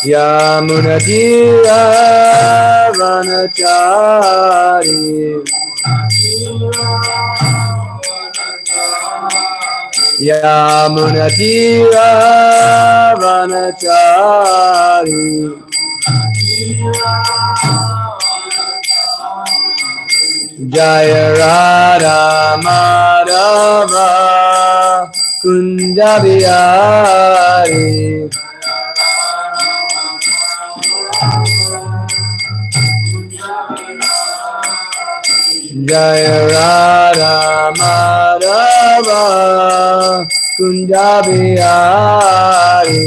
Yamunatira Vanachari Yamunatira Vanachari Jaya Radha Madhava Kunja Bihari Jaya Radha Madhava Kunja Bihari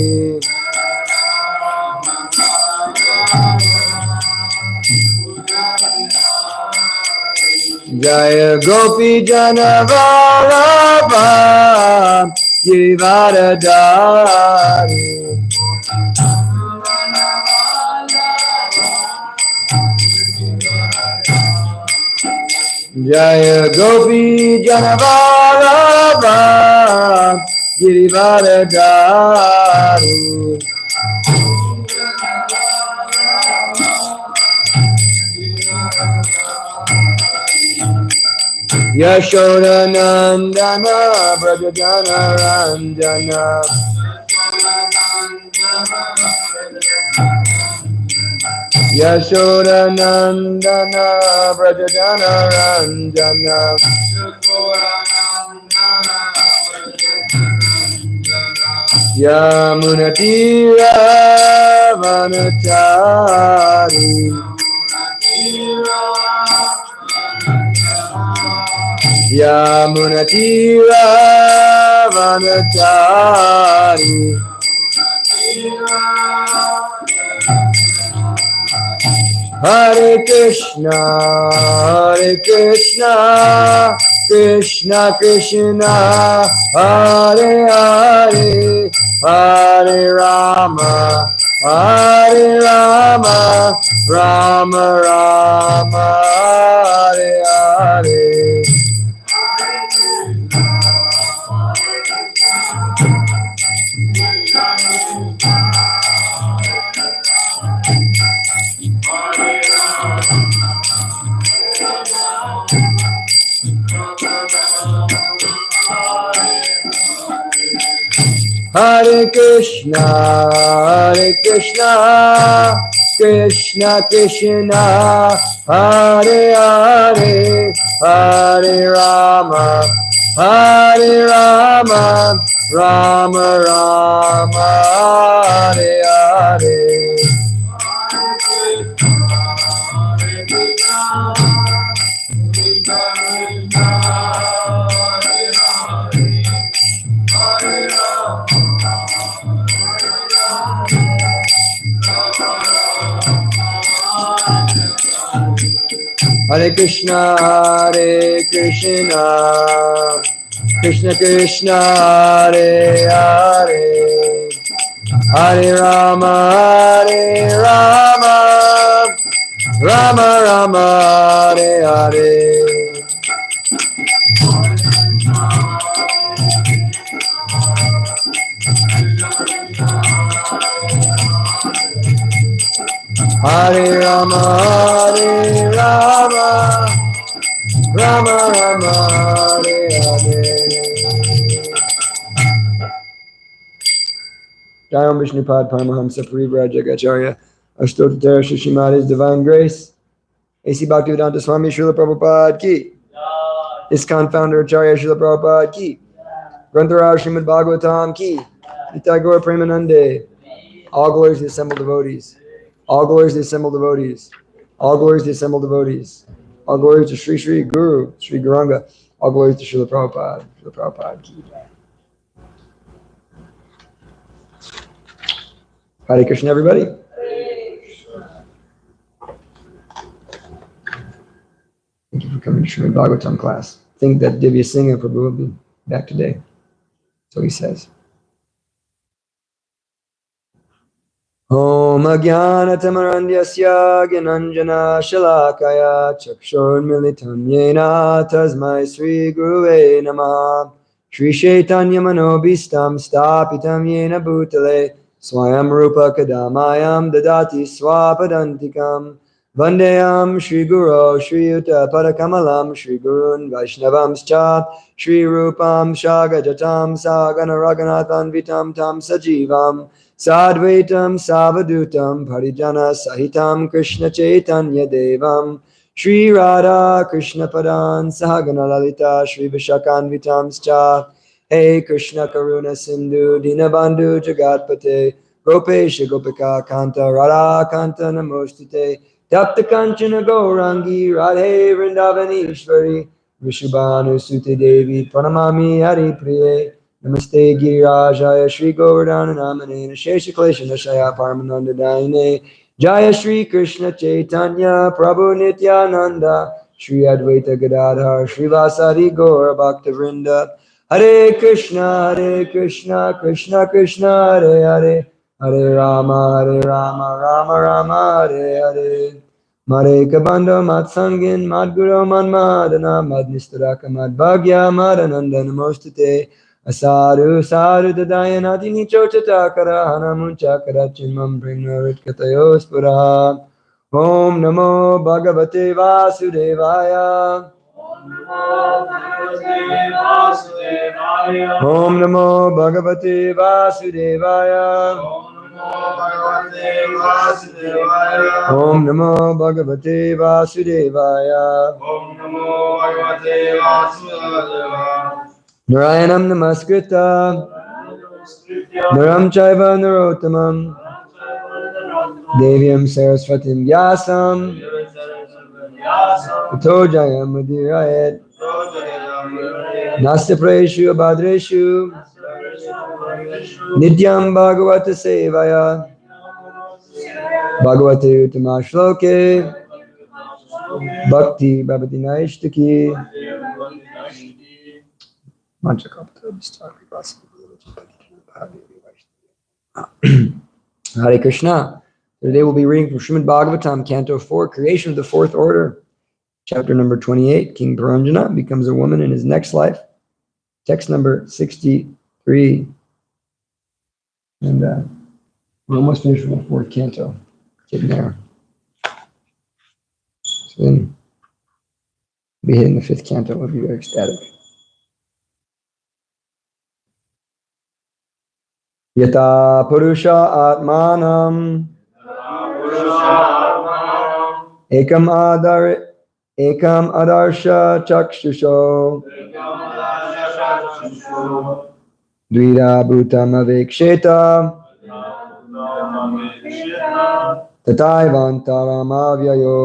Jaya Gopi Jana Vallabha Girivaradhari Jaya Gopi Jana Vallabha Girivaradhari Yashoda Nandana Brajajana Ranjana Yashoda Nandana Brajajana Ranjana Yamunatira Vanachari Yamunatira Vanachari Hare Krishna Krishna Krishna Hare Hare Hare Rama Rama Rama Hare Hare Hare Krishna Krishna Krishna Hare Hare Hare Rama Rama Rama Hare Hare Hare Krishna Krishna Krishna Hare Hare Hare Rama Rama Rama Hare Hare Hare Rama Rama Rama Hare Hare Jayam Vishnupad Paramahamsa Parivrajagacharya Ashtottara Srimad His Divine Grace A.C. Bhaktivedanta Swami Srila Prabhupada Ki ISKCON Founder Acharya Srila Prabhupada Ki Grantharaj Srimad Bhagavatam Ki Nitai Gaur Premanande All glories to the assembled devotees. All glories to the assembled devotees. All glories to the assembled devotees. All glories to Sri Sri Guru, Sri Gauranga. All glories to Srila Prabhupada. Srila Prabhupada Ki. Hare Krishna, everybody. Thank you for coming to Srimad Bhagavatam class. I think that Divya Singha Prabhu will be back today. So he says. Om Ajnanatamarandhyasya Gyananjana Shalakaya Chakshurmilitam Yena Tasmai Sri Guruve Namaha Shri Chaitanya Manobhistam Stapitam Yena Bhutale Swayam Rupa Kadamayam Dadati Swapadantikam Vandeyam Shri Guru Shri Yuta Padakamalam Shri Gurun Vaishnavamscha Shri Rupam Shagajatam Sagana Raghunathan Vitam Tam Sajivam Sadvaitam Savadutam Parijana Sahitam Krishna Chaitanya Devam Shri Radha Krishna Padan Sahagana Lalita Shri Vishakan Vitamscha Hey Krishna Karuna Sindhu Dinabandhu Jagatpate Gopesha Gopika Kanta Radha Kanta Namostate Tapta Kanchana Gaurangi Radhe Vrindavani Ishvari Vishubhanu Sute Devi Pranamami Hari Priye Namaste Girajaya Shri Govardhana Namane Shesha Klesha Nashaya Paramananda Daine Jaya Shri Krishna Chaitanya Prabhu Nityananda Shri Advaita Gadadhar Shri Vasari Gaur Bhakta Vrinda Hare Krishna Krishna Krishna Hare Hare Hare Rama Rama Rama Hare Hare Mare Kabando Matsangin Madguru Manmadana Madnistaraka Madbhagya Madananda Namostate Asaru Saru Dadayanati Nichochatakara Hanamunchakara Chimam Brignarit Katayos Puraha Om Namo Bhagavate Vasudevaya Om Namo Bhagavate Vasudevaya Om Namo Bhagavate Vasudevaya Narayanam Namaskritta Naram Chaiva Narottamam Devyam Saraswatim Vyasam Tato Jayam Mudirayat Nastya Praeshu Abhadreshu Nityam Bhagavata Sevaya Bhagavate Uttama Shloke Bhakti Bhavati Naishtaki Hare Krishna. Today we'll be reading from Srimad Bhagavatam, Canto 4, Creation of the Fourth Order, Chapter number 28, King Paranjana becomes a woman in his next life. Text number 63. And we're almost finished with the fourth canto. Getting there. So then we'll be hitting the fifth canto. We'll be very ecstatic. Yata Purusha Atmanam Ekam Adarsha Chakshusho Dvira Bhutam Aviksheta Tataivantaram Avyayo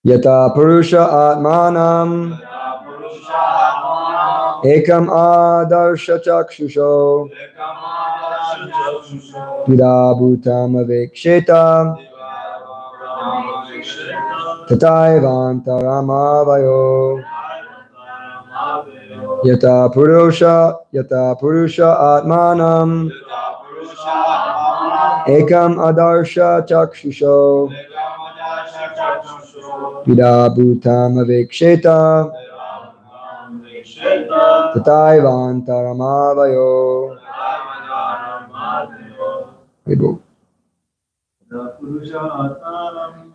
Yata Purusha Atmanam Ekam Adarsha Chakshusho Dvira Bhutam Aviksheta Tataivantaram Avyayo Yata Purusha Atmanam Ekam Adarsha Chakshusho Vida Bhutam Aviksheta Tataivantaramavayo.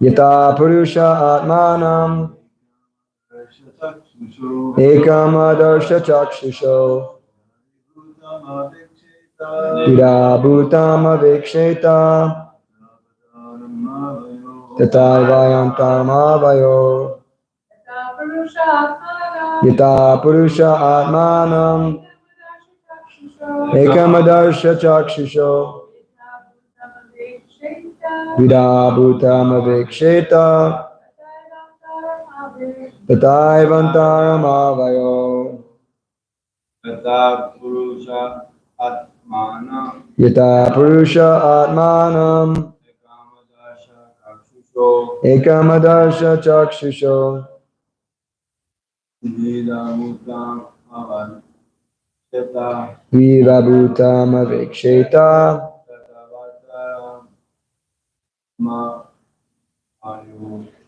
Yata Purusha Atmanam Ekam Adarsha Chakshusho Vida Bhutam Aviksheta Tataivantaramavayo. Yata Purusha Atmanam Ekam Adarsha Chakshusho Vida Bhutam Aviksheta Tataivantaramavayo. Yata Purusha Atmanam Ekam Adarsha Chakshusho Vida Bhutam Aviksheta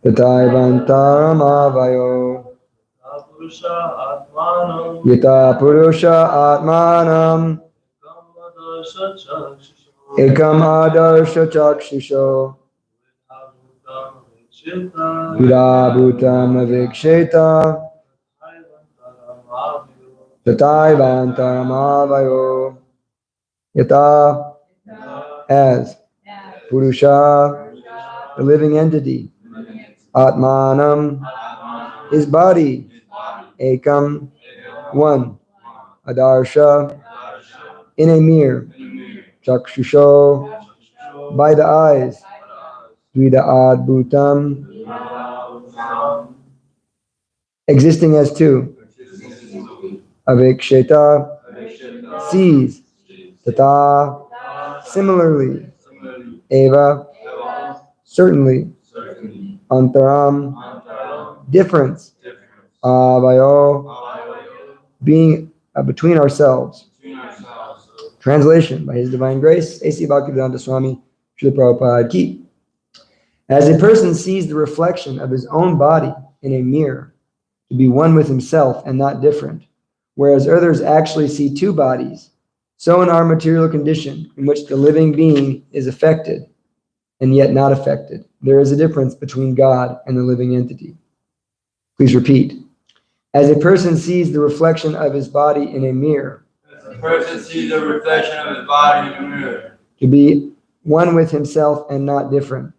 Tataivantaramavayo. Yata Purusha Atmanam Ekam Adarsha Chakshusho Vidabhutam Aviksheta Tataivantaramavayo. Yata, as Purusha, the living entity, Atmanam, his body, Ekam, one, Adarsha, in a mirror, Chakshusho, by the eyes, Dvida Adbhutam, existing as two, Aviksheta, sees, Tata, similarly, Eva, certainly, Antaram, difference, Avayo, being between ourselves. Translation by His Divine Grace, A.C. Bhaktivedanta Swami, Srila Prabhupada Ki. As a person sees the reflection of his own body in a mirror to be one with himself and not different, whereas others actually see two bodies, so in our material condition in which the living being is affected and yet not affected, there is a difference between God and the living entity. Please repeat. As a person sees the reflection of his body in a mirror, to be one with himself and not different,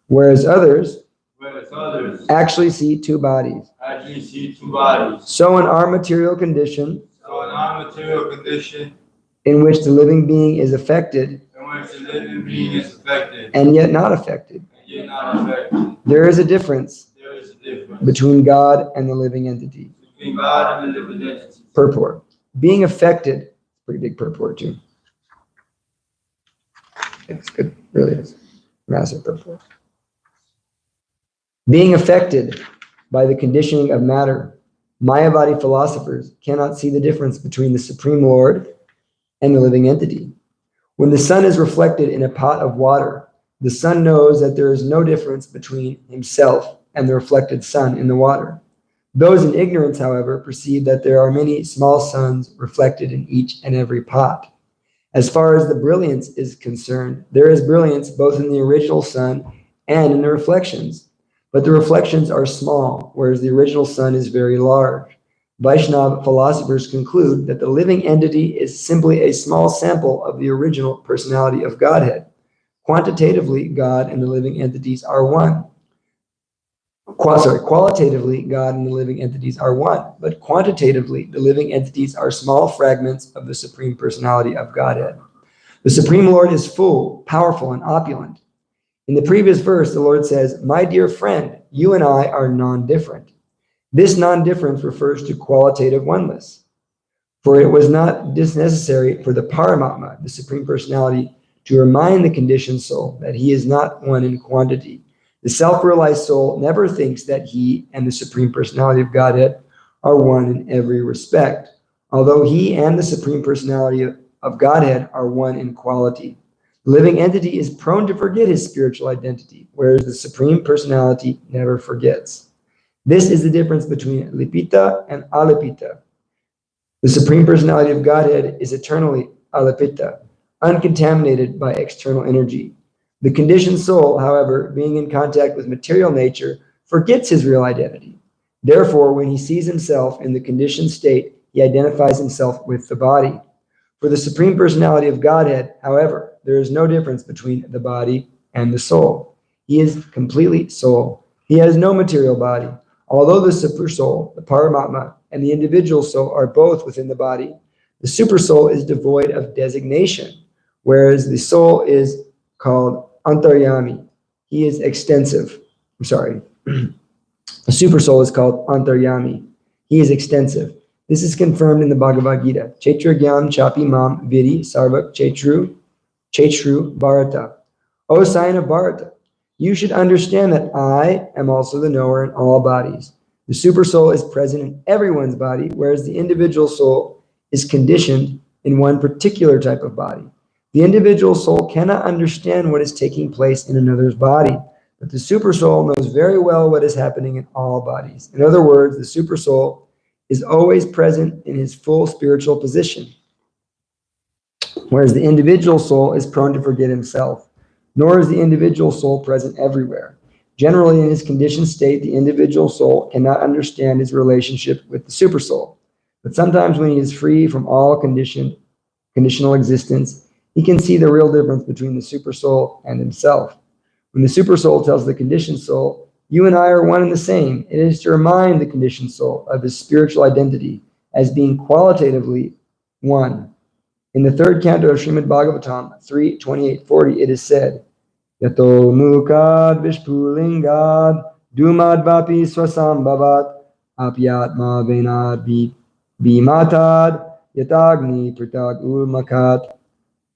whereas others actually see two bodies. So in our material condition, in which the living being is affected and yet not affected, there is a difference between God and the living entity. Purport. Being affected, pretty big purport too. It's good, really is. Massive purport. Being affected by the conditioning of matter, Mayavadi philosophers cannot see the difference between the Supreme Lord and the living entity. When the sun is reflected in a pot of water, the sun knows that there is no difference between himself and the reflected sun in the water. Those in ignorance, however, perceive that there are many small suns reflected in each and every pot. As far as the brilliance is concerned, there is brilliance both in the original sun and in the reflections. But the reflections are small, whereas the original sun is very large. Vaishnava philosophers conclude that the living entity is simply a small sample of the original personality of Godhead. Quantitatively, God and the living entities are one. Qualitatively, God and the living entities are one, but quantitatively, the living entities are small fragments of the Supreme Personality of Godhead. The Supreme Lord is full, powerful, and opulent. In the previous verse, the Lord says, "My dear friend, you and I are non-different." This non-difference refers to qualitative oneness. For it was not necessary for the Paramatma, the Supreme Personality, to remind the conditioned soul that he is not one in quantity. The self-realized soul never thinks that he and the Supreme Personality of Godhead are one in every respect, although he and the Supreme Personality of Godhead are one in quality. The living entity is prone to forget his spiritual identity, whereas the Supreme Personality never forgets. This is the difference between Lipita and Alipita. The Supreme Personality of Godhead is eternally Alipita, uncontaminated by external energy. The conditioned soul, however, being in contact with material nature, forgets his real identity. Therefore, when he sees himself in the conditioned state, he identifies himself with the body. For the Supreme Personality of Godhead, however, there is no difference between the body and the soul. He is completely soul. He has no material body. Although the super soul, the Paramatma, and the individual soul are both within the body, the super soul is devoid of designation, whereas the soul is called Antaryami. He is extensive. The super soul is called Antaryami. He is extensive. This is confirmed in the Bhagavad Gita. Chaitra Gyam Chapi Mam Vidi Sarvak Chaitru Bharata. O sign of Bharata, you should understand that I am also the knower in all bodies. The super soul is present in everyone's body, whereas the individual soul is conditioned in one particular type of body. The individual soul cannot understand what is taking place in another's body. But the supersoul knows very well what is happening in all bodies. In other words, the supersoul is always present in his full spiritual position, whereas the individual soul is prone to forget himself. Nor is the individual soul present everywhere. Generally, in his conditioned state, the individual soul cannot understand his relationship with the supersoul. But sometimes when he is free from all conditional existence, he can see the real difference between the supersoul and himself. When the supersoul tells the conditioned soul, "You and I are one and the same," it is to remind the conditioned soul of his spiritual identity as being qualitatively one. In the third canto of Srimad Bhagavatam 3:28-40, it is said, Yato mukad vishpulingad dumadvapi swasambhavat apyatma venad bimatad yatagni pritag ulmakat.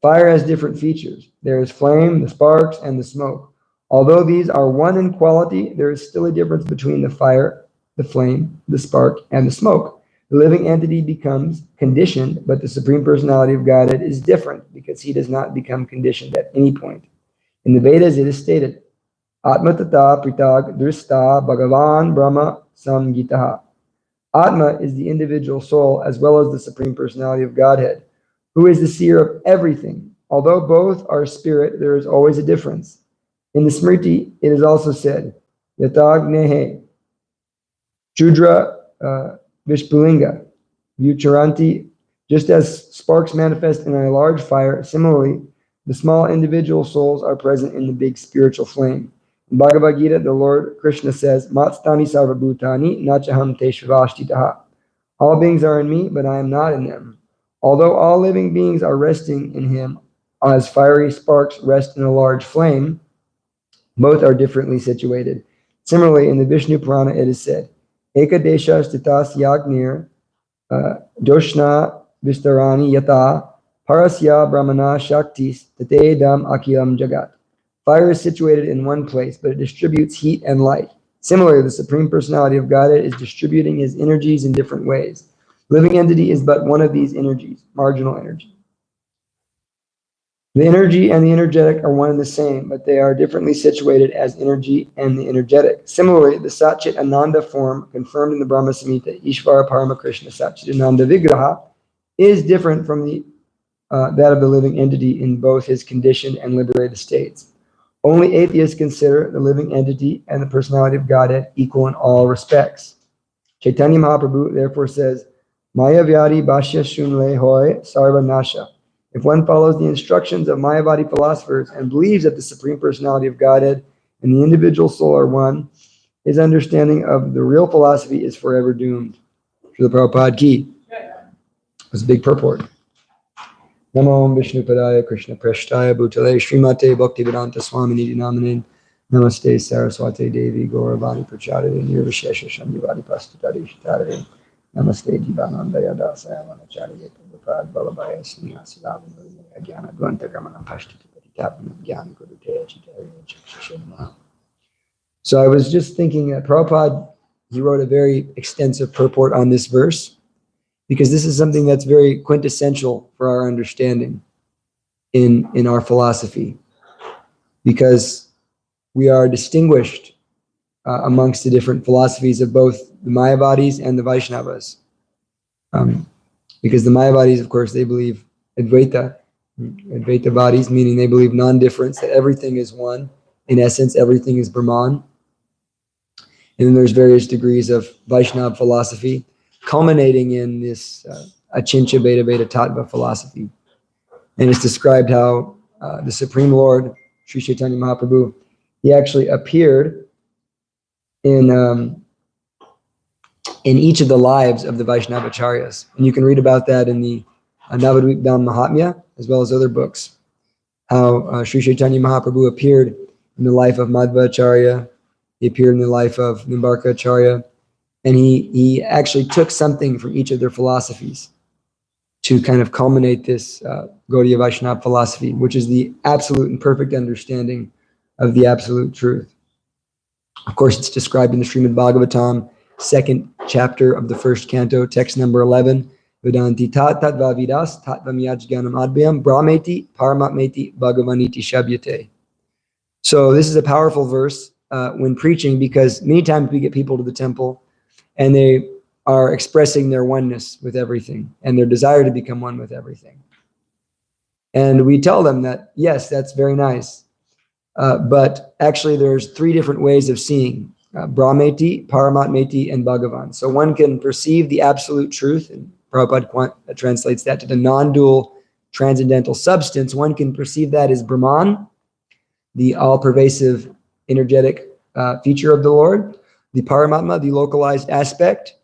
Fire has different features. There is flame, the sparks, and the smoke. Although these are one in quality, there is still a difference between the fire, the flame, the spark, and the smoke. The living entity becomes conditioned, but the Supreme Personality of Godhead is different because he does not become conditioned at any point. In the Vedas, it is stated, Atma tata pritag drista bhagavan brahma samgitaha. Atma is the individual soul as well as the Supreme Personality of Godhead, who is the seer of everything. Although both are spirit, there is always a difference. In the Smriti, it is also said, Yatagnehe Chudra Vishpulinga Vucharanti. Just as sparks manifest in a large fire, similarly, the small individual souls are present in the big spiritual flame. In Bhagavad Gita, the Lord Krishna says, Matstani sarvabhutani nachaham te shivashtitaha. All beings are in me, but I am not in them. Although all living beings are resting in him, as fiery sparks rest in a large flame, both are differently situated. Similarly, in the Vishnu Purana, it is said, Ekadesha stitas yagnir doshna vistarani yata parasya brahmana shaktis tatedam akilam jagat. Fire is situated in one place, but it distributes heat and light. Similarly, the Supreme Personality of Godhead is distributing his energies in different ways. Living entity is but one of these energies, marginal energy. The energy and the energetic are one and the same, but they are differently situated as energy and the energetic. Similarly, the Satchit Ananda form confirmed in the Brahma Samhita, Ishvara Paramakrishna Satchit Ananda Vigraha, is different from that of the living entity in both his conditioned and liberated states. Only atheists consider the living entity and the personality of Godhead equal in all respects. Chaitanya Mahaprabhu therefore says, Maya Vyadi Bhashya Shunle Hoy Sarva Nasha. If one follows the instructions of Mayavadi philosophers and believes that the Supreme Personality of Godhead and the individual soul are one, his understanding of the real philosophy is forever doomed. Srila Prabhupada ki. That's a big purport. Namo Vishnu Padaya Krishna Preshtaya Bhutale Srimate Bhaktivedanta Swami Nidhi Namane Namaste Saraswate Devi Gauravani Prachadade Nirvishesha Shanyavadi Pastutari Shitare Namaste Jivanandaya Dasa Manacharya Prabhupada Balabhaya Snyasilavana Jnana Dvanta Gamana Pashtiti Patitapana Jnana Gurute Chitari Chakshashama. So I was just thinking that Prabhupada, he wrote a very extensive purport on this verse, because this is something that's very quintessential for our understanding in our philosophy, because we are distinguished amongst the different philosophies of both the Mayavadis and the Vaishnavas. Because the Mayavadis, of course, they believe Advaita, Advaitavadis, meaning they believe non-difference, that everything is one. In essence, everything is Brahman. And then there's various degrees of Vaishnava philosophy, culminating in this Achincha Beta Beta Tattva philosophy. And it's described how the Supreme Lord, Sri Chaitanya Mahaprabhu, he actually appeared in each of the lives of the Vaishnavacharyas. And you can read about that in the Navadvipdam Mahatmya, as well as other books, how Sri Chaitanya Mahaprabhu appeared in the life of Madhvacharya, he appeared in the life of Nimbarkacharya, and he actually took something from each of their philosophies to kind of culminate this Gaudiya Vaishnava philosophy, which is the absolute and perfect understanding of the absolute truth. Of course, it's described in the Srimad Bhagavatam, 2nd chapter of the 1st canto, text number 11. Vedanti tat tattva vidas tattvam yajganam advyam brahmeti paramatmeti bhagavaniti shabyate. So this is a powerful verse, when preaching, because many times we get people to the temple and they are expressing their oneness with everything and their desire to become one with everything. And we tell them that, yes, that's very nice. But actually there's 3 different ways of seeing, Brahmeti, Paramatmeti, and Bhagavan. So one can perceive the absolute truth, and Prabhupada translates that to the non-dual transcendental substance. One can perceive that as Brahman, the all-pervasive energetic feature of the Lord, the Paramatma, the localized aspect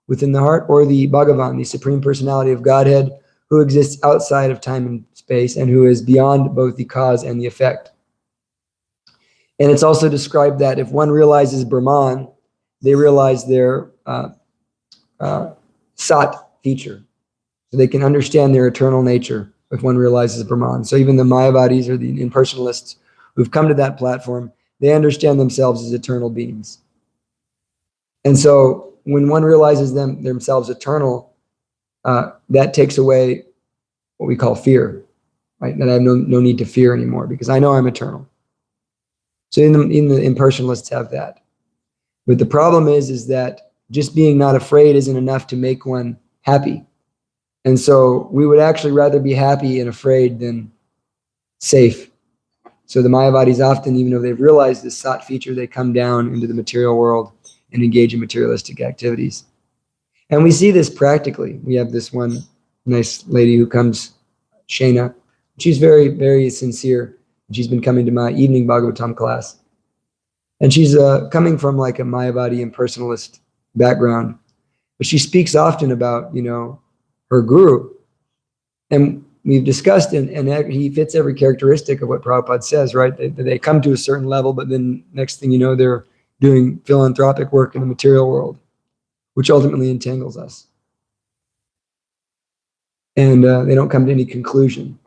within the heart, or the Bhagavan, the Supreme Personality of Godhead, who exists outside of time and space and who is beyond both the cause and the effect. And it's also described that if one realizes Brahman, they realize their Sat feature. So they can understand their eternal nature if one realizes Brahman. So even the Mayavadis or the impersonalists who've come to that platform, they understand themselves as eternal beings. And so when one realizes themselves eternal, that takes away what we call fear, right? That I have no need to fear anymore because I know I'm eternal. So in the impersonalists have that. But the problem is that just being not afraid isn't enough to make one happy. And so we would actually rather be happy and afraid than safe. So the Mayavadis often, even though they've realized this Sat feature, they come down into the material world and engage in materialistic activities. And we see this practically. We have this one nice lady who comes, Shana. She's very, very sincere. She's been coming to my evening Bhagavatam class. And she's coming from like a Mayavadi impersonalist background. But she speaks often about, her guru. And we've discussed, and he fits every characteristic of what Prabhupada says, right? They come to a certain level, but then next thing you know, they're doing philanthropic work in the material world, which ultimately entangles us. And they don't come to any conclusion.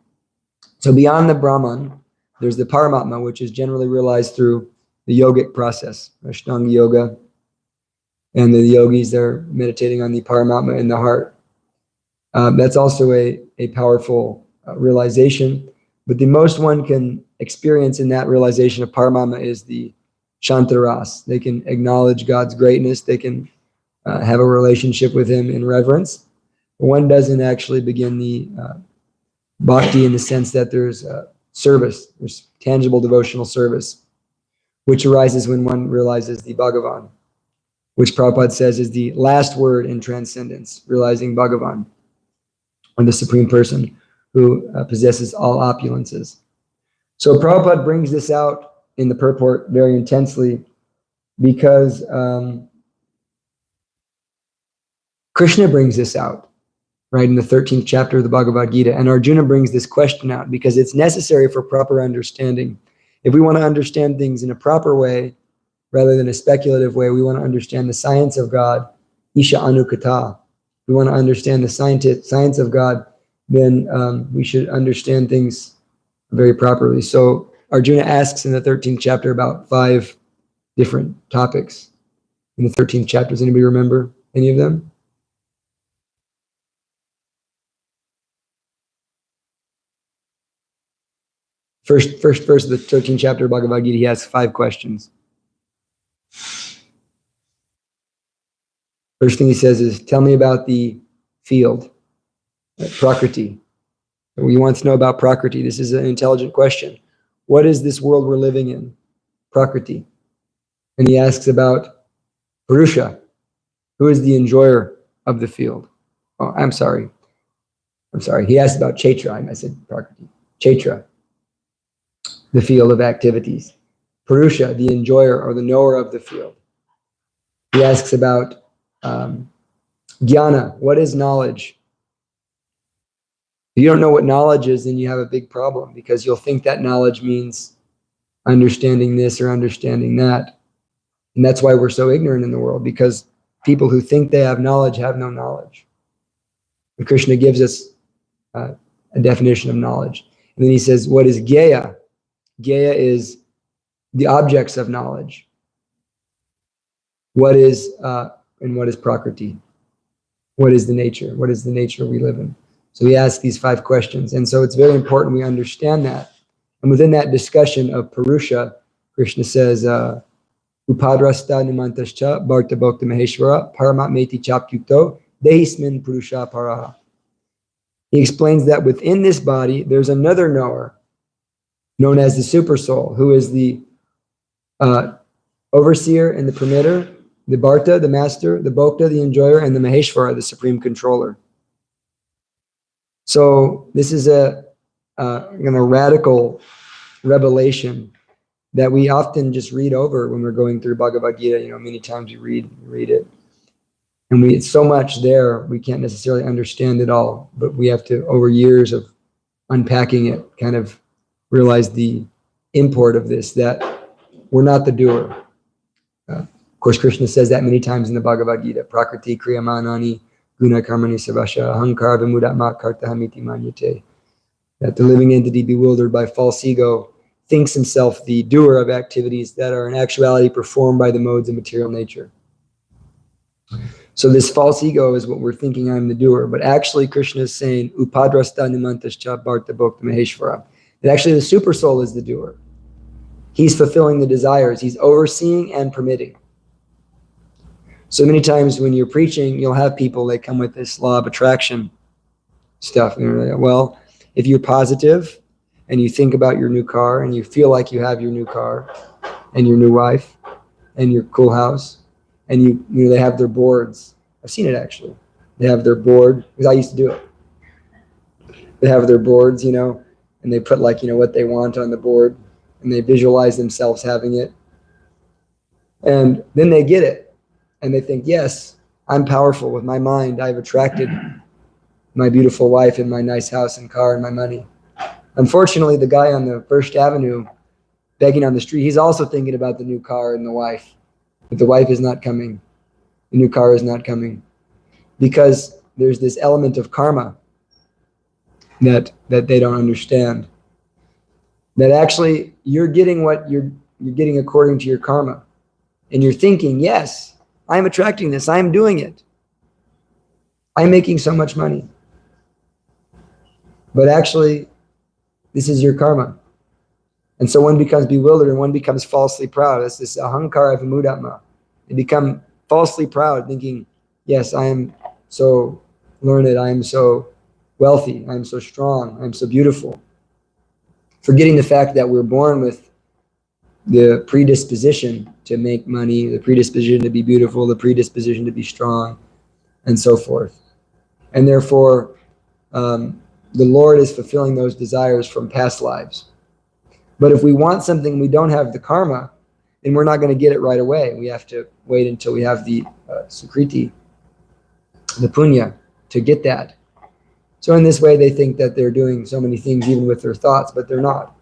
So beyond the Brahman, there's the Paramatma, which is generally realized through the yogic process, Ashtanga Yoga. And the yogis, they're meditating on the Paramatma in the heart. That's also a powerful realization. But the most one can experience in that realization of Paramatma is the Shantaras. They can acknowledge God's greatness. They can have a relationship with Him in reverence. But one doesn't actually begin the bhakti in the sense that there's service, there's tangible devotional service, which arises when one realizes the Bhagavan, which Prabhupada says is the last word in transcendence, realizing Bhagavan, or the Supreme Person who possesses all opulences. So Prabhupada brings this out in the purport very intensely because Krishna brings this out, right, in the 13th chapter of the Bhagavad Gita. And Arjuna brings this question out because it's necessary for proper understanding. If we want to understand things in a proper way, rather than a speculative way, we want to understand the science of God, Isha Anukata. We want to understand the science of God, then we should understand things very properly. So Arjuna asks in the 13th chapter about 5 different topics. In the 13th chapter, does anybody remember any of them? First verse of the 13th chapter of Bhagavad Gita, he asks 5 questions. First thing he says is, tell me about the field, Prakriti. We want to know about Prakriti. This is an intelligent question. What is this world we're living in? Prakriti. And he asks about Purusha. Who is the enjoyer of the field? Oh, I'm sorry. He asked about Chaitra. I said Prakriti. Chaitra, the field of activities. Purusha, the enjoyer or the knower of the field. He asks about Jnana. What is knowledge? If you don't know what knowledge is, then you have a big problem because you'll think that knowledge means understanding this or understanding that. And that's why we're so ignorant in the world, because people who think they have knowledge have no knowledge. And Krishna gives us a definition of knowledge. And then he says, what is Gaya? Gaya is the objects of knowledge. What is Prakriti? What is the nature? What is the nature we live in? So we ask these 5 questions. And so it's very important we understand that. And within that discussion of Purusha, Krishna says, Upadrasta Numantascha Bharta Bhakta Maheshwara Paramatmeti Chapyukto Dehismin Purusha Paraha. He explains that within this body, there's another knower known as the super soul, who is the overseer and the permitter, the Bharta, the master, the Bhokta, the enjoyer, and the Maheshwara, the supreme controller. So this is a radical revelation that we often just read over when we're going through Bhagavad Gita. Many times you read it. And it's so much there, we can't necessarily understand it all, but we have to, over years of unpacking it, kind of realize the import of this, that we're not the doer. Of course, Krishna says that many times in the Bhagavad Gita. Prakriti kriyamanani guna karmani savasha ahankara vimudatma kartahamiti manyate. That the living entity, bewildered by false ego, thinks himself the doer of activities that are in actuality performed by the modes of material nature. So this false ego is what we're thinking, I'm the doer. But actually, Krishna is saying, Upadrasta Numantascha Bharta Bhakta Maheshwara. That actually the super soul is the doer. He's fulfilling the desires. He's overseeing and permitting. So many times when you're preaching, you'll have people that come with this law of attraction stuff. And you're like, well, if you're positive and you think about your new car and you feel like you have your new car and your new wife and your cool house, and you know, they have their boards. I've seen it actually. They have their board, because I used to do it. They have their boards, and they put what they want on the board, and they visualize themselves having it. And then they get it, and they think, yes, I'm powerful with my mind. I've attracted my beautiful wife and my nice house and car and my money. Unfortunately, the guy on the First Avenue begging on the street, he's also thinking about the new car and the wife. But the wife is not coming. The new car is not coming. Because there's this element of karma that they don't understand. That actually you're getting what you're getting according to your karma. And you're thinking, yes, I'm attracting this. I'm doing it. I'm making so much money. But actually, this is your karma. And so one becomes bewildered and one becomes falsely proud. It's this ahankara vimudatma. They become falsely proud, thinking, yes, I am so learned, I am so wealthy, I am so strong, I am so beautiful. Forgetting the fact that we're born with the predisposition to make money, the predisposition to be beautiful, the predisposition to be strong, and so forth. And therefore, the Lord is fulfilling those desires from past lives. But if we want something, we don't have the karma, then we're not going to get it right away. We have to wait until we have the sukriti, the punya, to get that. So in this way, they think that they're doing so many things even with their thoughts, but they're not.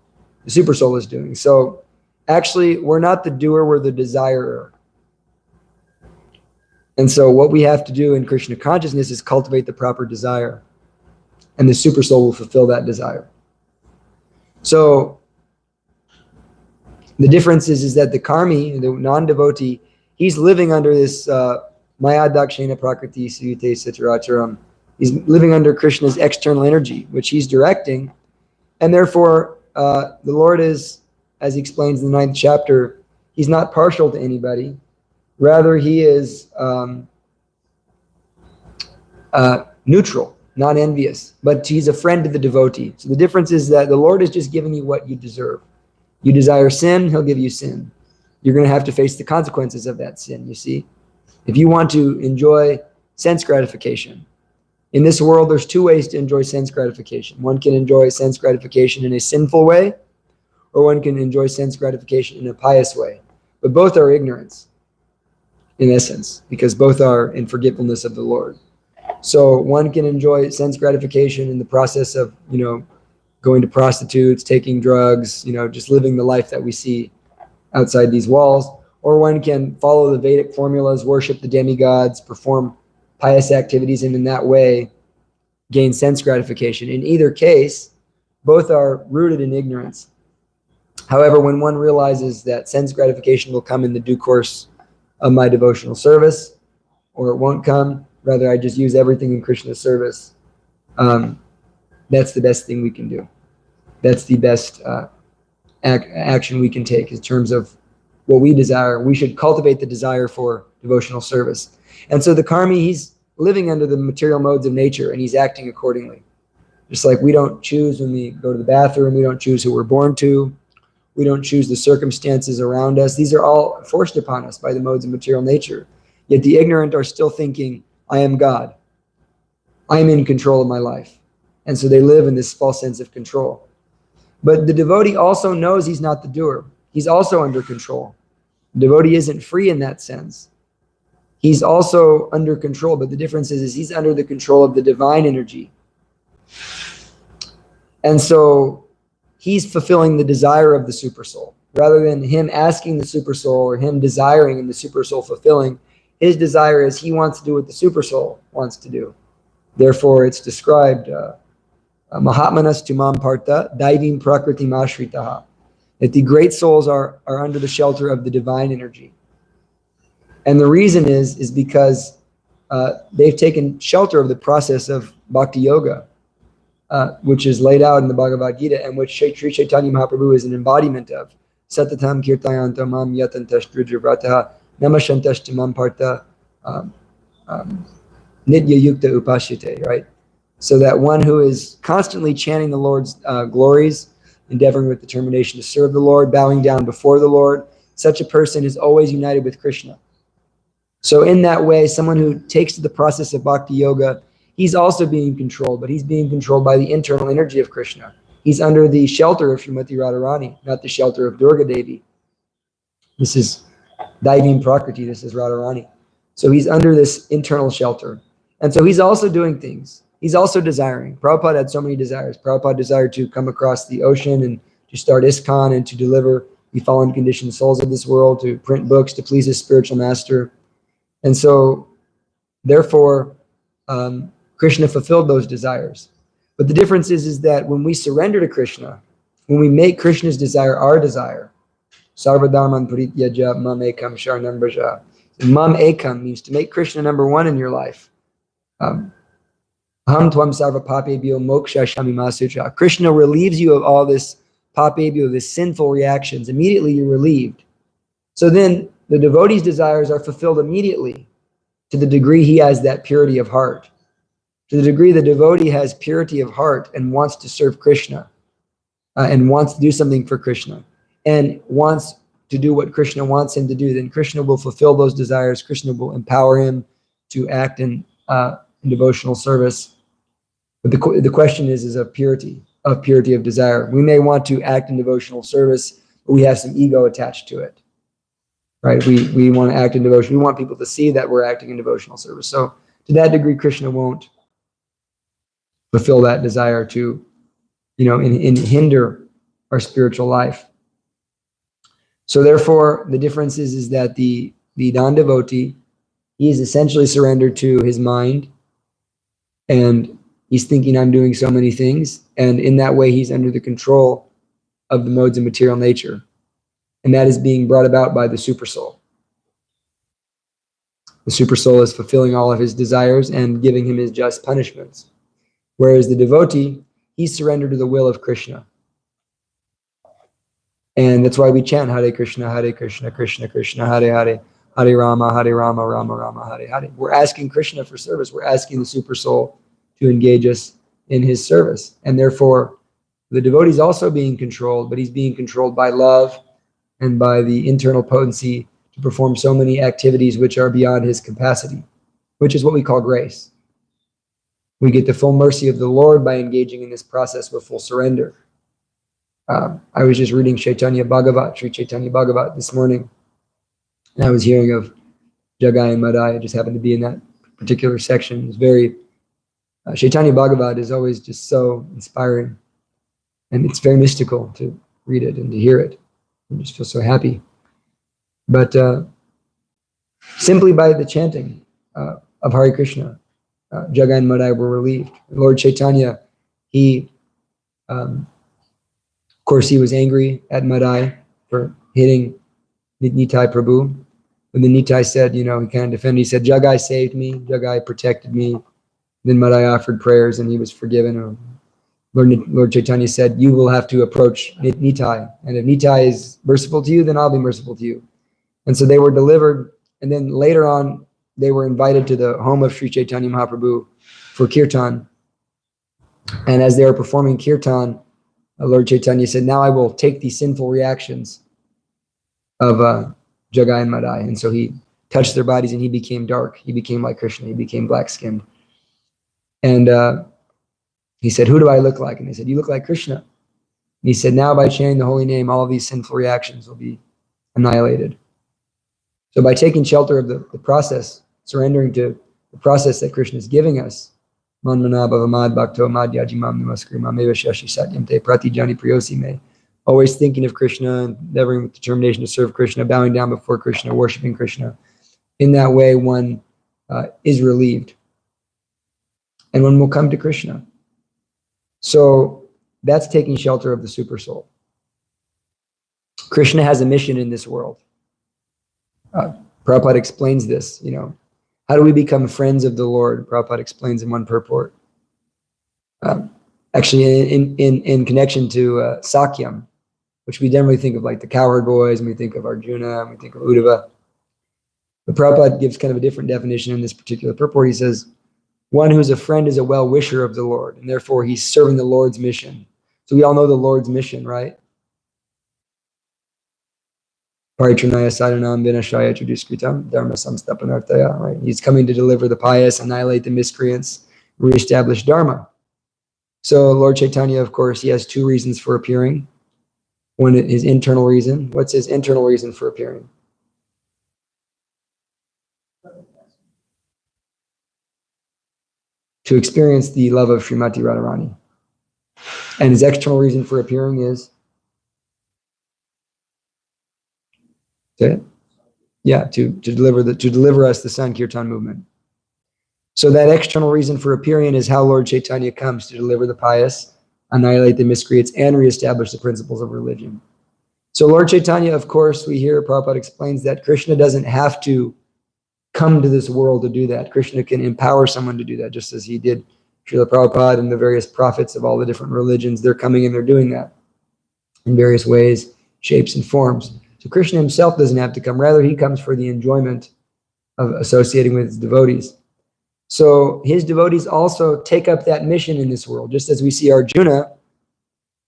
The super soul is doing. So actually, we're not the doer, we're the desirer. And so what we have to do in Krishna consciousness is cultivate the proper desire. And the super soul will fulfill that desire. So the difference is that the karmi, the non-devotee, he's living under this maya dakshena prakriti suyute sataracharam. He's living under Krishna's external energy, which he's directing. And therefore, the Lord is, as he explains in the 9th chapter, he's not partial to anybody. Rather, he is neutral, not envious. But he's a friend to the devotee. So the difference is that the Lord is just giving you what you deserve. You desire sin, he'll give you sin. You're going to have to face the consequences of that sin, you see. If you want to enjoy sense gratification, in this world, there's two ways to enjoy sense gratification. One can enjoy sense gratification in a sinful way, or one can enjoy sense gratification in a pious way. But both are ignorance, in essence, because both are in forgetfulness of the Lord. So one can enjoy sense gratification in the process of, going to prostitutes, taking drugs, just living the life that we see outside these walls. Or one can follow the Vedic formulas, worship the demigods, perform pious activities, and in that way gain sense gratification. In either case, both are rooted in ignorance. However, when one realizes that sense gratification will come in the due course of my devotional service, or it won't come, rather I just use everything in Krishna's service, that's the best thing we can do. That's the best action we can take in terms of what we desire. We should cultivate the desire for devotional service. And so the karmi, he's living under the material modes of nature, and he's acting accordingly. Just like we don't choose when we go to the bathroom, we don't choose who we're born to, we don't choose the circumstances around us. These are all forced upon us by the modes of material nature. Yet the ignorant are still thinking, I am God. I am in control of my life. And so they live in this false sense of control. But the devotee also knows he's not the doer. He's also under control. The devotee isn't free in that sense. He's also under control, but the difference is he's under the control of the divine energy. And so he's fulfilling the desire of the supersoul. Rather than him asking the supersoul or him desiring and the supersoul fulfilling, his desire is he wants to do what the supersoul wants to do. Therefore, it's described, Mahatmanas tumam parta daivim prakritim ashritaha, that the great souls are under the shelter of the divine energy. And the reason is because they've taken shelter of the process of bhakti yoga, which is laid out in the Bhagavad Gita, and which Sri Chaitanya Mahaprabhu is an embodiment of. Satatam kirtayantam mam yatantash drujyavrataha namashantash tumam parta nitya yukta upashite, right? So that one who is constantly chanting the Lord's glories, endeavoring with determination to serve the Lord, bowing down before the Lord, such a person is always united with Krishna. So in that way, someone who takes to the process of bhakti yoga, he's also being controlled, but he's being controlled by the internal energy of Krishna. He's under the shelter of Srimati Radharani, not the shelter of Durga Devi. This is Daivim Prakriti, this is Radharani. So he's under this internal shelter. And so he's also doing things. He's also desiring. Prabhupada had so many desires. Prabhupada desired to come across the ocean and to start ISKCON and to deliver the fallen conditioned souls of this world, to print books, to please his spiritual master. And so, therefore, Krishna fulfilled those desires. But the difference is that when we surrender to Krishna, when we make Krishna's desire our desire, Sarvadharman Parityaja Mam Ekam Sharanam Braja. Mam Ekam means to make Krishna number one in your life. Aham Tvam Sarva Papebhyo Moksha Shamima Sutra. Krishna relieves you of all this papebhyo, this sinful reactions. Immediately you're relieved. So then the devotee's desires are fulfilled immediately to the degree he has that purity of heart. To the degree the devotee has purity of heart and wants to serve Krishna and wants to do something for Krishna and wants to do what Krishna wants him to do, then Krishna will fulfill those desires. Krishna will empower him to act in devotional service. But the question is of purity of desire. We may want to act in devotional service, but we have some ego attached to it. Right? We want to act in devotion. We want people to see that we're acting in devotional service. So to that degree, Krishna won't fulfill that desire to, and hinder our spiritual life. So therefore, the difference is that the non-devotee, he is essentially surrendered to his mind, and he's thinking, I'm doing so many things, and in that way, he's under the control of the modes of material nature. And that is being brought about by the supersoul. The supersoul is fulfilling all of his desires and giving him his just punishments. Whereas the devotee, he's surrendered to the will of Krishna. And that's why we chant Hare Krishna, Krishna Krishna, Hare Hare, Hare Rama, Rama Rama, Hare Hare. We're asking Krishna for service. We're asking the supersoul to engage us in his service. And therefore, the devotee is also being controlled, but he's being controlled by love and by the internal potency to perform so many activities which are beyond his capacity, which is what we call grace. We get the full mercy of the Lord by engaging in this process with full surrender. I was just reading Sri Chaitanya Bhagavat this morning, and I was hearing of Jagai and Madai. I just happened to be in that particular section. It's very, Chaitanya Bhagavat is always just so inspiring, and it's very mystical to read it and to hear it. I just feel so happy. But simply by the chanting of Hare Krishna, Jagai and Madai were relieved. Lord Chaitanya, he, of course, he was angry at Madai for hitting Nitai Prabhu. When the Nitai said, he can't defend, he said, Jagai saved me, Jagai protected me. Then Madai offered prayers and he was forgiven. Lord Chaitanya said, you will have to approach Nitai. And if Nitai is merciful to you, then I'll be merciful to you. And so they were delivered, and then later on, they were invited to the home of Sri Chaitanya Mahaprabhu for kirtan. And as they were performing kirtan, Lord Chaitanya said, now I will take the sinful reactions of Jagai and Madai. And so he touched their bodies and he became dark. He became like Krishna. He became black-skinned. And he said, who do I look like? And they said, you look like Krishna. And he said, now by chanting the holy name, all of these sinful reactions will be annihilated. So by taking shelter of the process, surrendering to the process that Krishna is giving us, always thinking of Krishna, endeavoring with determination to serve Krishna, bowing down before Krishna, worshiping Krishna. In that way, one is relieved. And one will come to Krishna. So that's taking shelter of the super soul. Krishna has a mission in this world. Prabhupada explains this, How do we become friends of the Lord? Prabhupada explains in one purport. Actually, in connection to Sakyam, which we generally think of like the cowherd boys, and we think of Arjuna, and we think of Uddhava. But Prabhupada gives kind of a different definition in this particular purport. He says, one who's a friend is a well-wisher of the Lord, and therefore he's serving the Lord's mission. So we all know the Lord's mission, right? Paritranaya sadhanam vinashaya chudiskritam dharma samstapanartaya, right? He's coming to deliver the pious, annihilate the miscreants, reestablish dharma. So Lord Chaitanya, of course, he has two reasons for appearing. One, his internal reason. What's his internal reason for appearing? To experience the love of Srimati Radharani. And his external reason for appearing is? To deliver us the Sankirtan movement. So that external reason for appearing is how Lord Chaitanya comes to deliver the pious, annihilate the miscreants, and reestablish the principles of religion. So Lord Chaitanya, of course, we hear Prabhupada explains that Krishna doesn't have to come to this world to do that. Krishna can empower someone to do that, just as he did Srila Prabhupada and the various prophets of all the different religions. They're coming and they're doing that in various ways, shapes, and forms. So Krishna himself doesn't have to come. Rather, he comes for the enjoyment of associating with his devotees. So his devotees also take up that mission in this world, just as we see Arjuna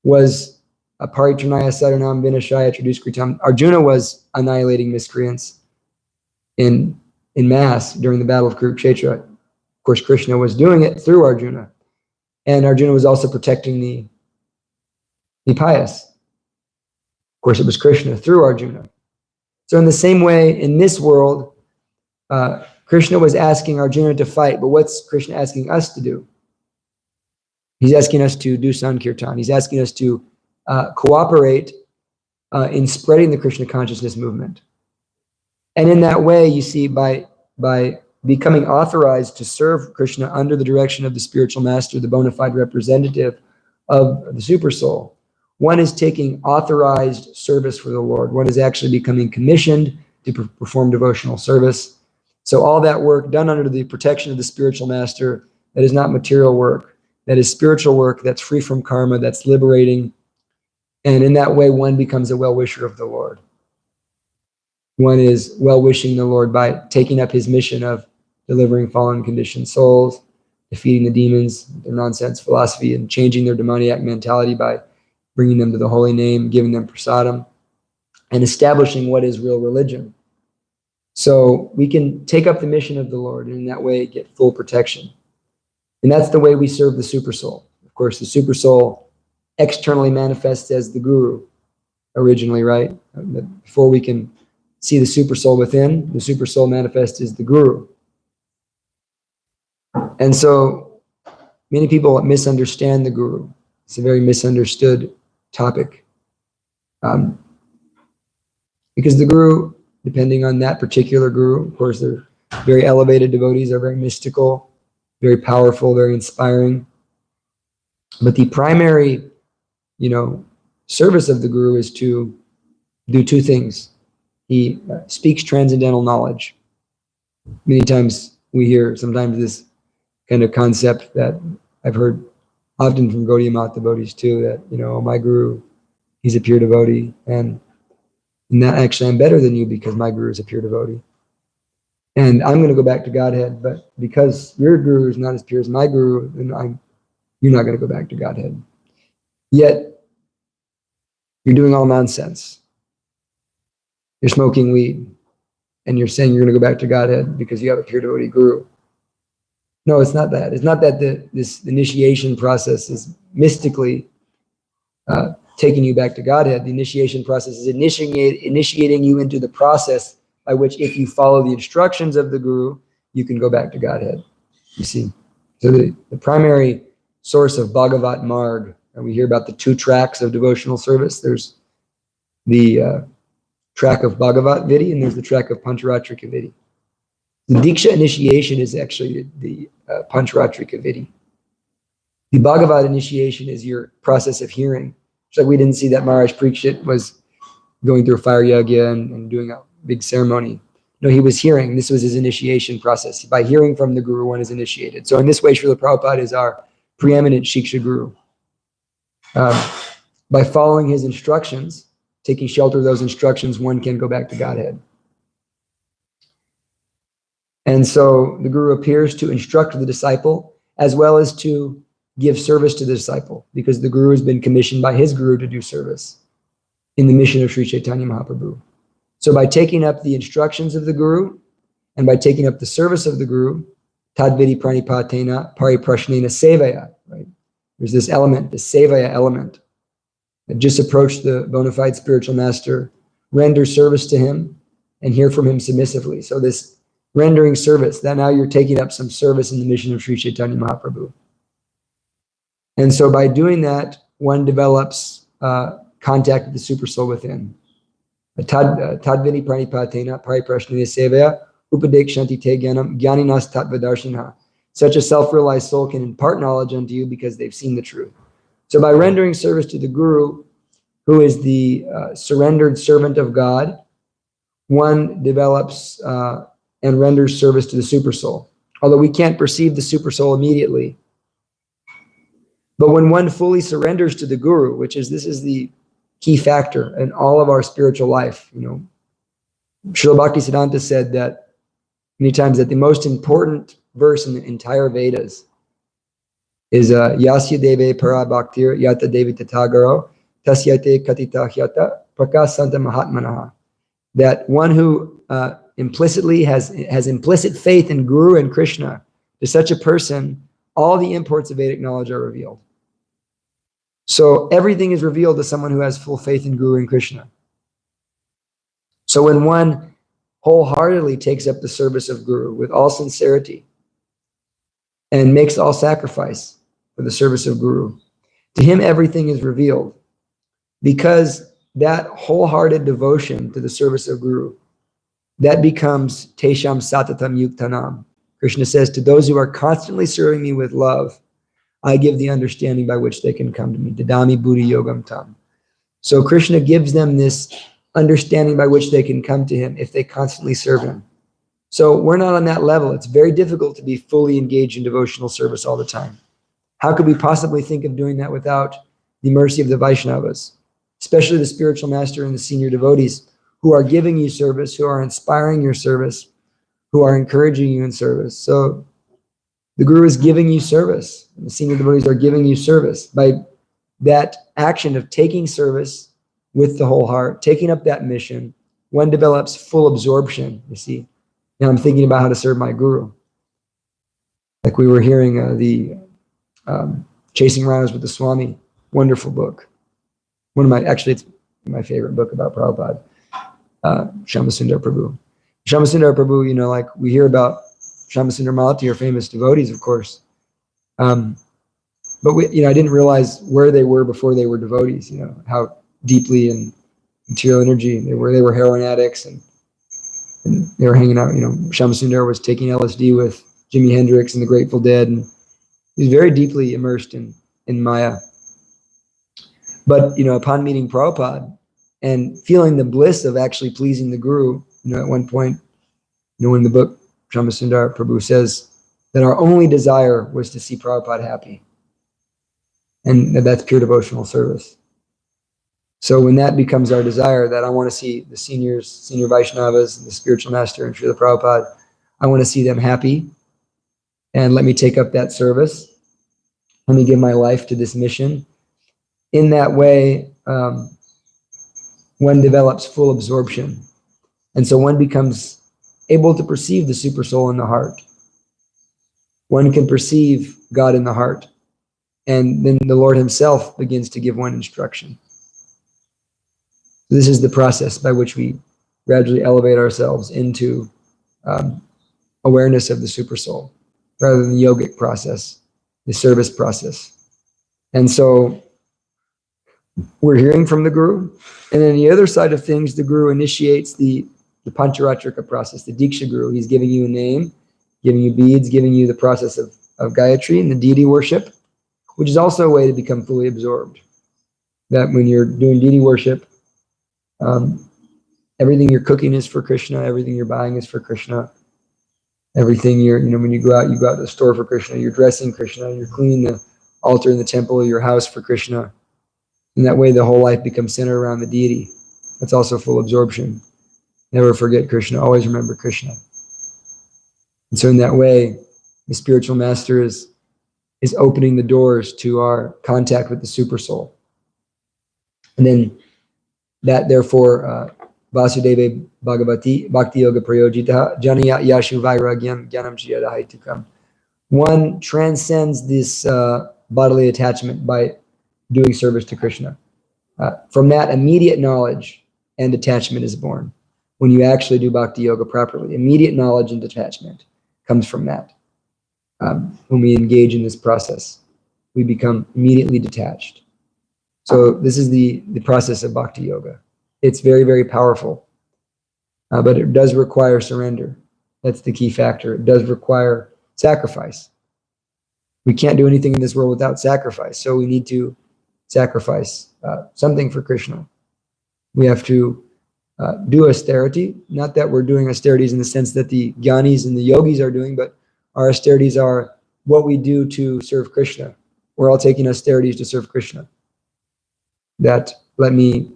was a paritranaya sadhanam vinashaya traduskritam. Arjuna was annihilating miscreants in mass during the battle of Kurukshetra. Of course, Krishna was doing it through Arjuna. And Arjuna was also protecting the pious. Of course, it was Krishna through Arjuna. So in the same way, in this world, Krishna was asking Arjuna to fight, but what's Krishna asking us to do? He's asking us to do Sankirtan. He's asking us to cooperate in spreading the Krishna consciousness movement. And in that way, you see, by becoming authorized to serve Krishna under the direction of the spiritual master, the bona fide representative of the super soul, one is taking authorized service for the Lord. One is actually becoming commissioned to perform devotional service. So all that work done under the protection of the spiritual master, that is not material work, that is spiritual work, that's free from karma, that's liberating. And in that way, one becomes a well-wisher of the Lord. One is well-wishing the Lord by taking up his mission of delivering fallen conditioned souls, defeating the demons, their nonsense philosophy, and changing their demoniac mentality by bringing them to the holy name, giving them prasadam, and establishing what is real religion. So we can take up the mission of the Lord and in that way get full protection. And that's the way we serve the super soul. Of course, the super soul externally manifests as the guru originally, right? Before we can see the super soul within, the super soul manifests as the guru. And so many people misunderstand the guru. It's a very misunderstood topic. Because the guru, depending on that particular guru, of course, they're very elevated devotees, are very mystical, very powerful, very inspiring. But the primary, service of the guru is to do two things. He speaks transcendental knowledge. Many times we hear sometimes this kind of concept that I've heard often from Gaudiya Math devotees too, that, my guru, he's a pure devotee. And And that actually I'm better than you because my guru is a pure devotee. And I'm going to go back to Godhead, but because your guru is not as pure as my guru, then you're not going to go back to Godhead. Yet, you're doing all nonsense. You're smoking weed, and you're saying you're going to go back to Godhead because you have a pure devotee guru. No, it's not that. It's not that this initiation process is mystically taking you back to Godhead. The initiation process is initiating you into the process by which, if you follow the instructions of the guru, you can go back to Godhead. You see? So the primary source of Bhagavat Marg, and we hear about the 2 tracks of devotional service. There's the track of Bhagavat Vidhi, and there's the track of Pancharatrika Vidhi. The Diksha initiation is actually the Pancharatrika Vidhi. The Bhagavat initiation is your process of hearing. It's like we didn't see that Maharaj Parikshit was going through a fire yagya and doing a big ceremony. No, he was hearing. This was his initiation process. By hearing from the guru, one is initiated. So in this way, Srila Prabhupada is our preeminent Shiksha guru. By following his instructions, taking shelter of those instructions, one can go back to Godhead. And so the guru appears to instruct the disciple as well as to give service to the disciple, because the guru has been commissioned by his guru to do service in the mission of Sri Chaitanya Mahaprabhu. So by taking up the instructions of the guru and by taking up the service of the guru, tadvidi pranipatena pariprashnena sevaya, right? There's this element, the sevaya element. Just approach the bona fide spiritual master, render service to him, and hear from him submissively. So this rendering service, that now you're taking up some service in the mission of Sri Chaitanya Mahaprabhu. And so by doing that, one develops contact with the super soul within. Tadvini pranipatena pariprashnena sevaya upadekshanti te gyaninas tattvadarshana. Such a self-realized soul can impart knowledge unto you because they've seen the truth. So by rendering service to the guru, who is the surrendered servant of God, one develops and renders service to the super soul. Although we can't perceive the super soul immediately. But when one fully surrenders to the guru, this is the key factor in all of our spiritual life. Srila Bhaktisiddhanta said that many times that the most important verse in the entire Vedas is Yasya Deve Para Bhaktir Yata Devi Tatagaro Tasyate Katita Hyata Prakasanta Mahatmanaha. That one who implicitly has implicit faith in Guru and Krishna, to such a person, all the imports of Vedic knowledge are revealed. So everything is revealed to someone who has full faith in Guru and Krishna. So when one wholeheartedly takes up the service of Guru with all sincerity and makes all sacrifice for the service of Guru, to him everything is revealed, because that wholehearted devotion to the service of Guru, that becomes Tesham Satatam Yuktanam. Krishna says, to those who are constantly serving me with love, I give the understanding by which they can come to me. Dadami Buddhi Yogam Tam. So Krishna gives them this understanding by which they can come to him if they constantly serve him. So we're not on that level. It's very difficult to be fully engaged in devotional service all the time. How could we possibly think of doing that without the mercy of the Vaishnavas, especially the spiritual master and the senior devotees who are giving you service, who are inspiring your service, who are encouraging you in service? So the Guru is giving you service, and the senior devotees are giving you service. By that action of taking service with the whole heart, taking up that mission, one develops full absorption, you see. Now I'm thinking about how to serve my Guru. Like we were hearing the Chasing Ranas with the Swami, wonderful book. It's my favorite book about Prabhupada, Shyamasundar Prabhu. Shyamasundar Prabhu, like we hear about Shyamasundar Malati are famous devotees, of course. But I didn't realize where they were before they were devotees, how deeply in material energy they were. They were heroin addicts and they were hanging out. Shyamasundar was taking LSD with Jimi Hendrix and the Grateful Dead, and he was very deeply immersed in Maya. But, upon meeting Prabhupada and feeling the bliss of actually pleasing the Guru, at one point, in the book, Shyamasundar Prabhu says that our only desire was to see Prabhupada happy. And that's pure devotional service. So when that becomes our desire, that I want to see the senior Vaishnavas, and the spiritual master and Srila Prabhupada, I want to see them happy, and let me take up that service. Let me give my life to this mission. In that way, one develops full absorption. And so one becomes able to perceive the super soul in the heart. One can perceive God in the heart. And then the Lord himself begins to give one instruction. This is the process by which we gradually elevate ourselves into awareness of the super soul, rather than the yogic process, the service process. And so we're hearing from the Guru. And then the other side of things, the Guru initiates the Pancharatrika process, the Diksha Guru. He's giving you a name, giving you beads, giving you the process of Gayatri and the deity worship, which is also a way to become fully absorbed. That when you're doing deity worship, everything you're cooking is for Krishna, everything you're buying is for Krishna, everything when you go out to the store for Krishna, you're dressing Krishna, you're cleaning the altar in the temple, your house for Krishna. In that way, the whole life becomes centered around the deity. That's also full absorption. Never forget Krishna, always remember Krishna. And so in that way, the spiritual master is opening the doors to our contact with the super soul. And then that therefore, Vasudeva Bhagavati Bhakti Yoga Prayojita Janiya Yashu Vairagyam Gyanam Chiyadahaitukam. One transcends this bodily attachment by doing service to Krishna. From that, immediate knowledge and detachment is born. When you actually do bhakti yoga properly, immediate knowledge and detachment comes from that. When we engage in this process, we become immediately detached. So this is the process of bhakti yoga. It's very, very powerful, but it does require surrender. That's the key factor. It does require sacrifice. We can't do anything in this world without sacrifice. So we need to sacrifice something for Krishna. We have to do austerity. Not that we're doing austerities in the sense that the jnanis and the yogis are doing, but our austerities are what we do to serve Krishna. We're all taking austerities to serve Krishna. That let me,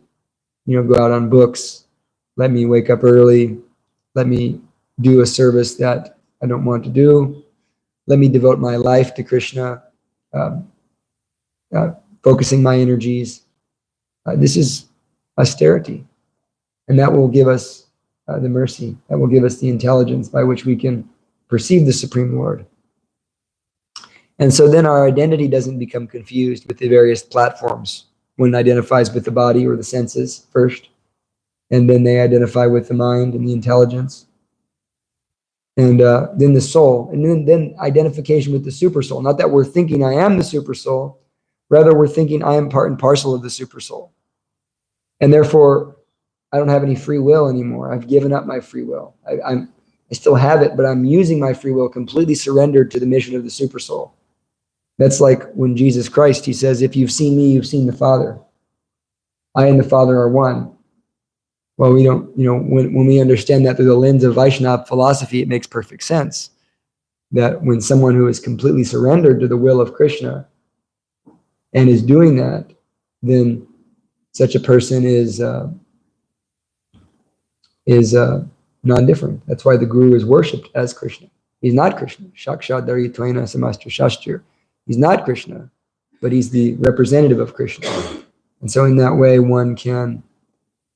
go out on books. Let me wake up early. Let me do a service that I don't want to do. Let me devote my life to Krishna, focusing my energies. This is austerity. And that will give us the mercy. That will give us the intelligence by which we can perceive the Supreme Lord. And so then our identity doesn't become confused with the various platforms. One identifies with the body or the senses first, and then they identify with the mind and the intelligence, and then the soul, and then identification with the super soul. Not that we're thinking I am the super soul, rather we're thinking I am part and parcel of the super soul. And therefore, I don't have any free will anymore. I've given up my free will. I still have it, but I'm using my free will completely surrendered to the mission of the super soul. That's like when Jesus Christ, he says, if you've seen me, you've seen the Father. I and the Father are one. Well, we don't, when we understand that through the lens of Vaishnava philosophy, it makes perfect sense that when someone who is completely surrendered to the will of Krishna and is doing that, then such a person is non-different. That's why the Guru is worshipped as Krishna. He's not Krishna. Shakshadari Tvaina Samastra Shastra. He's not Krishna, but he's the representative of Krishna. And so in that way, one can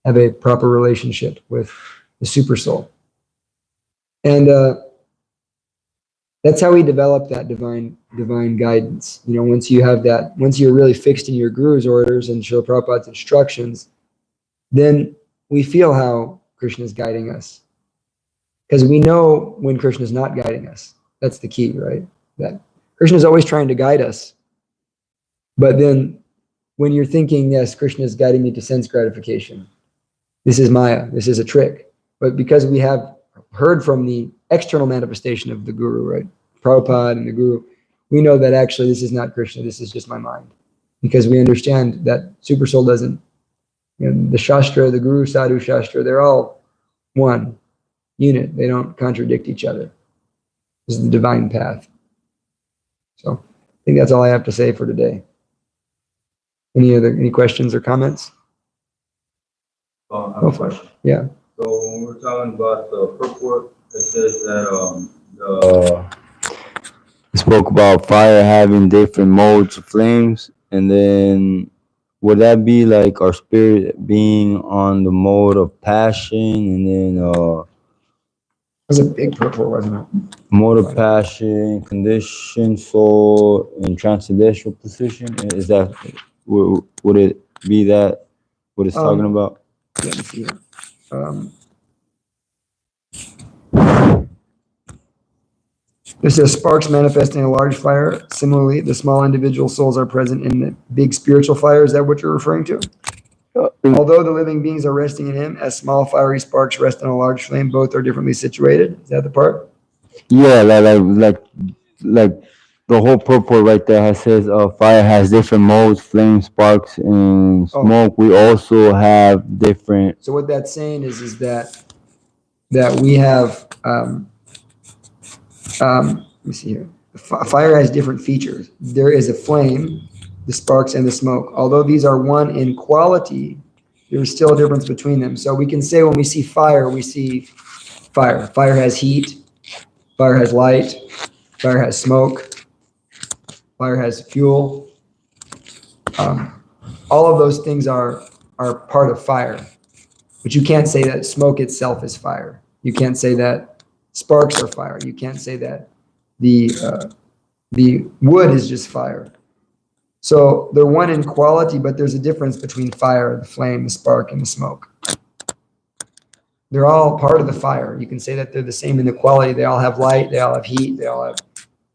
have a proper relationship with the super soul. And that's how we develop that divine guidance. Once you have that, once you're really fixed in your Guru's orders and Srila Prabhupada's instructions, then we feel how Krishna is guiding us. Because we know when Krishna is not guiding us. That's the key, right? That Krishna is always trying to guide us. But then when you're thinking, yes, Krishna is guiding me to sense gratification, this is Maya, this is a trick. But because we have heard from the external manifestation of the Guru, right? Prabhupada and the Guru, we know that actually this is not Krishna, this is just my mind. Because we understand that Super Soul doesn't, the Shastra, the Guru, Sadhu Shastra, they're all one unit. They don't contradict each other. This is the divine path. So I think that's all I have to say for today. Any questions or comments? I have a question. Yeah. So when we're talking about the purport, it says that it spoke about fire having different modes of flames, and then would that be like our spirit being on the mode of passion, and then It was a big purport, wasn't it? mode of passion, conditioned soul, and transcendental position? Is that would it be that what it's talking about? Let me see here. This says sparks manifesting a large fire. Similarly, the small individual souls are present in the big spiritual fire. Is that what you're referring to? Although the living beings are resting in him, as small fiery sparks rest on a large flame, both are differently situated. Is that the part? Yeah, like the whole purport right there says fire has different modes, flame, sparks, and smoke. We also have different. So what that's saying is that we have let me see here. Fire has different features. There is a flame, the sparks, and the smoke. Although these are one in quality, there is still a difference between them. So we can say when we see fire, we see fire. Fire has heat. Fire has light. Fire has smoke. Fire has fuel. All of those things are part of fire. But you can't say that smoke itself is fire. You can't say that sparks are fire. You can't say that the wood is just fire. So they're one in quality, but there's a difference between fire, the flame, the spark, and the smoke. They're all part of the fire. You can say that they're the same in the quality. They all have light. They all have heat. They all have,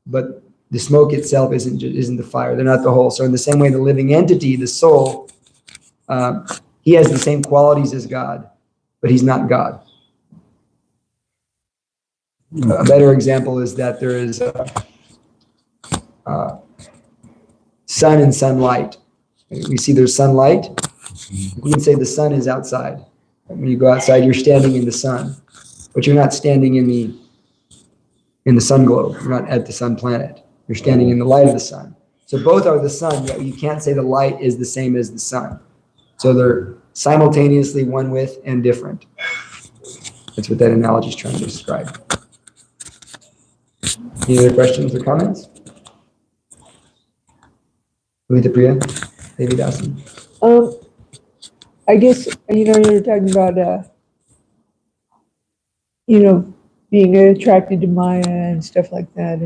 but the smoke itself isn't the fire. They're not the whole. So in the same way, the living entity, the soul, he has the same qualities as God, but he's not God. A better example is that there is sun and sunlight. We see there's sunlight. We can say the sun is outside. When you go outside, you're standing in the sun, but you're not standing in the sun globe. You're not at the sun planet. You're standing in the light of the sun. So both are the sun, yet you can't say the light is the same as the sun. So they're simultaneously one with and different. That's what that analogy is trying to describe. Any other questions or comments? Lita Priya, Devi Dasa. I guess, you were talking about, being attracted to Maya and stuff like that.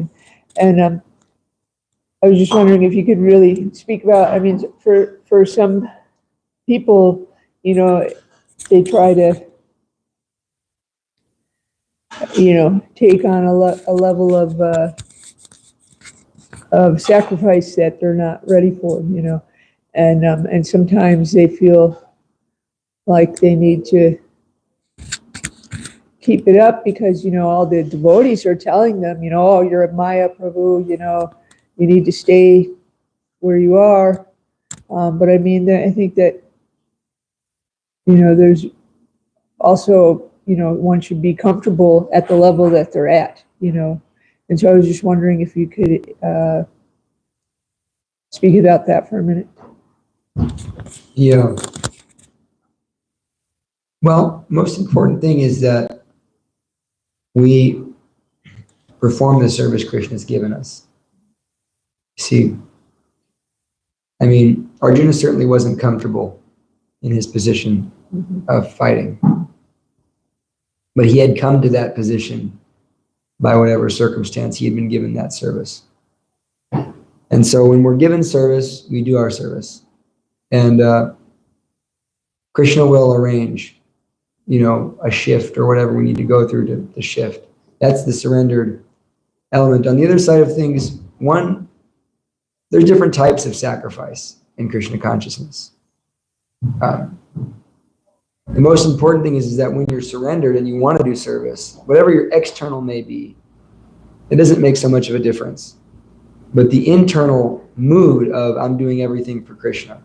And I was just wondering if you could really speak about, for some people, they try to, take on a level of sacrifice that they're not ready for, and sometimes they feel like they need to keep it up because, all the devotees are telling them, oh, you're a Maya Prabhu, you need to stay where you are. But I think that, there's also, one should be comfortable at the level that they're at, And so I was just wondering if you could speak about that for a minute. Yeah. Well, most important thing is that we perform the service Krishna's given us. See, Arjuna certainly wasn't comfortable in his position of fighting, but he had come to that position by whatever circumstance he had been given that service. And so when we're given service, we do our service. And Krishna will arrange, a shift or whatever we need to go through to shift. That's the surrendered element. On the other side of things, there's different types of sacrifice in Krishna consciousness. The most important thing is that when you're surrendered and you want to do service, whatever your external may be, it doesn't make so much of a difference. But the internal mood of I'm doing everything for Krishna,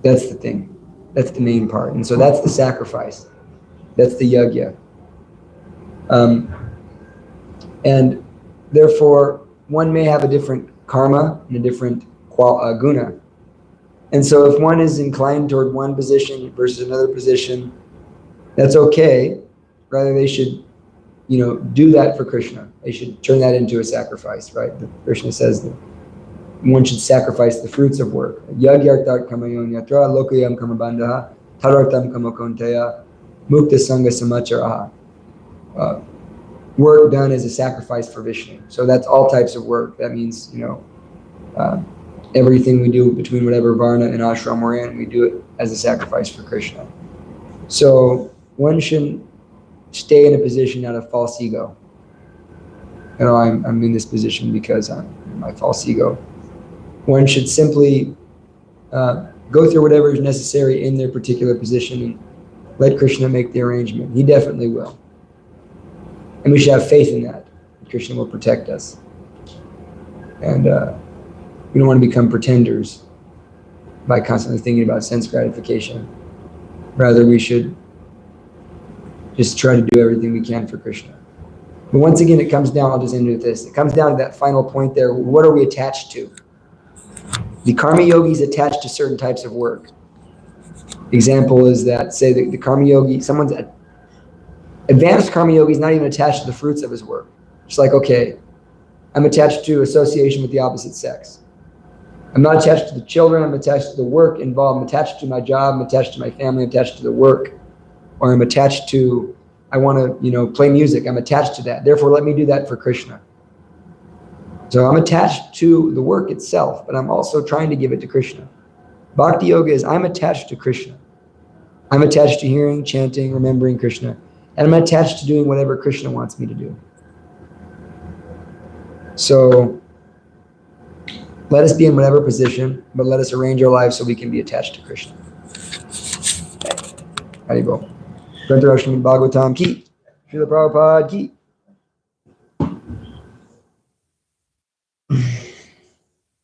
that's the thing. That's the main part. And so that's the sacrifice. That's the yajna. And therefore, one may have a different karma and a different guna. And so if one is inclined toward one position versus another position, that's okay. Rather, they should, do that for Krishna. They should turn that into a sacrifice, right? Krishna says that one should sacrifice the fruits of work. Yagyartat kamayon yatra lokayam kamabandha tarartam kamakonteya mukta sangha samacharaha. Work done as a sacrifice for Vishnu. So that's all types of work. That means, everything we do between whatever varna and ashram we're in, we do it as a sacrifice for Krishna. So one shouldn't stay in a position out of false ego. I'm in this position because I'm my false ego. One should simply go through whatever is necessary in their particular position and let Krishna make the arrangement. He definitely will. And we should have faith in that. Krishna will protect us. And we don't want to become pretenders by constantly thinking about sense gratification. Rather, we should just try to do everything we can for Krishna. But once again, it comes down, I'll just end with this. It comes down to that final point there. What are we attached to? The karma yogi is attached to certain types of work. Example is that, say, the karma yogi, someone's advanced karma yogi is not even attached to the fruits of his work. It's like, okay, I'm attached to association with the opposite sex. I'm not attached to the children. I'm attached to the work involved. I'm attached to my job. I'm attached to my family. I'm attached to the work. Or I'm attached to, I want to, play music. I'm attached to that. Therefore, let me do that for Krishna. So I'm attached to the work itself, but I'm also trying to give it to Krishna. Bhakti yoga is I'm attached to Krishna. I'm attached to hearing, chanting, remembering Krishna. And I'm attached to doing whatever Krishna wants me to do. So let us be in whatever position, but let us arrange our lives so we can be attached to Krishna. Haribol. Srimad Bhagavatam ki. Srila Prabhupada ki.